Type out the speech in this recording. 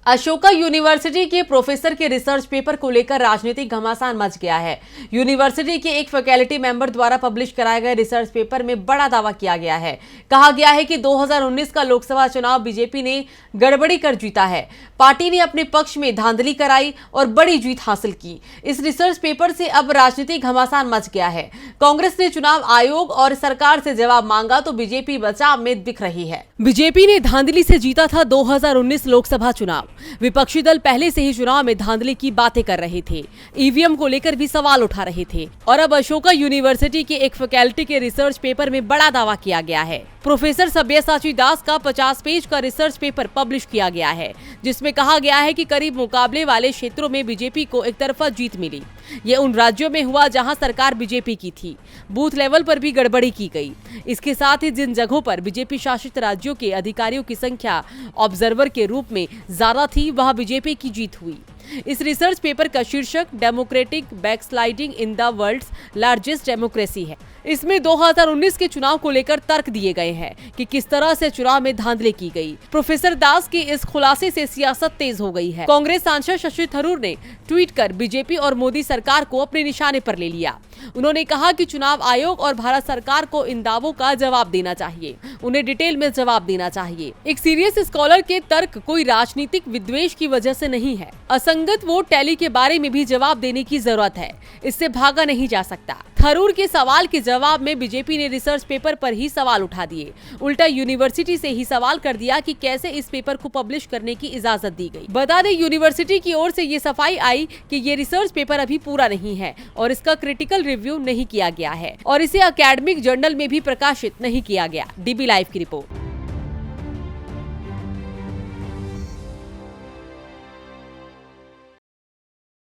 Ashoka university के professor के research paper को लेकर राजनीतिक घमासान मच गया है। यूनिवर्सिटी के एक फैकल्टी मेंबर द्वारा पब्लिश कराए गए रिसर्च पेपर में बड़ा दावा किया गया है। कहा गया है कि 2019 का लोकसभा चुनाव बीजेपी ने गड़बड़ी कर जीता है। पार्टी ने अपने पक्ष में धांधली कराई और बड़ी जीत हासिल की। इस रिसर्च पेपर से अब राजनीतिक घमासान मच गया है। कांग्रेस ने चुनाव आयोग और सरकार से जवाब मांगा तो बीजेपी बचाव में दिख रही है। बीजेपी ने धांधली से जीता था 2019 लोकसभा चुनाव। विपक्षी दल पहले से ही चुनाव में धांधली की बातें कर रहे थे, ईवीएम को लेकर भी सवाल उठा रहे थे और अब अशोका यूनिवर्सिटी के एक फैकल्टी के रिसर्च पेपर में बड़ा दावा किया गया है। प्रोफेसर सब्यसाची दास का 50 पेज का रिसर्च पेपर पब्लिश किया गया है, जिसमें कहा गया है कि करीब मुकाबले वाले क्षेत्रों में बीजेपी को एक तरफा जीत मिली। ये उन राज्यों में हुआ जहां सरकार बीजेपी की थी। बूथ लेवल पर भी गड़बड़ी की गई। इसके साथ ही जिन जगहों पर बीजेपी शासित राज्यों के अधिकारियों की संख्या ऑब्जर्वर के रूप में ज्यादा थी, वहां बीजेपी की जीत हुई। इस रिसर्च पेपर का शीर्षक democratic backsliding in the world's largest democracy है। इसमें 2019 के चुनाव को लेकर तर्क दिए गए हैं कि किस तरह से चुनाव में धांधली की गई। प्रोफेसर दास के इस खुलासे से सियासत तेज हो गई है। कांग्रेस सांसद शशि थरूर ने ट्वीट कर बीजेपी और मोदी सरकार को अपने निशाने पर ले लिया। उन्होंने कहा कि चुनाव आयोग और भारत सरकार को इन दावों का जवाब देना चाहिए, उन्हें डिटेल में जवाब देना चाहिए। एक सीरियस स्कॉलर के तर्क कोई राजनीतिक विद्वेष की वजह से नहीं है। असंगत वोट टैली के बारे में भी जवाब देने की जरूरत है, इससे भागा नहीं जा सकता। थरूर के सवाल के जवाब में बीजेपी ने रिसर्च पेपर पर ही सवाल उठा दिए। उल्टा यूनिवर्सिटी से ही सवाल कर दिया कि कैसे इस पेपर को पब्लिश करने की इजाजत दी गई। बता दें, यूनिवर्सिटी की ओर से ये सफाई आई कि ये रिसर्च पेपर अभी पूरा नहीं है और इसका क्रिटिकल रिव्यू नहीं किया गया है और इसे एकेडमिक जर्नल में भी प्रकाशित नहीं किया गया। डीबी लाइव की रिपोर्ट।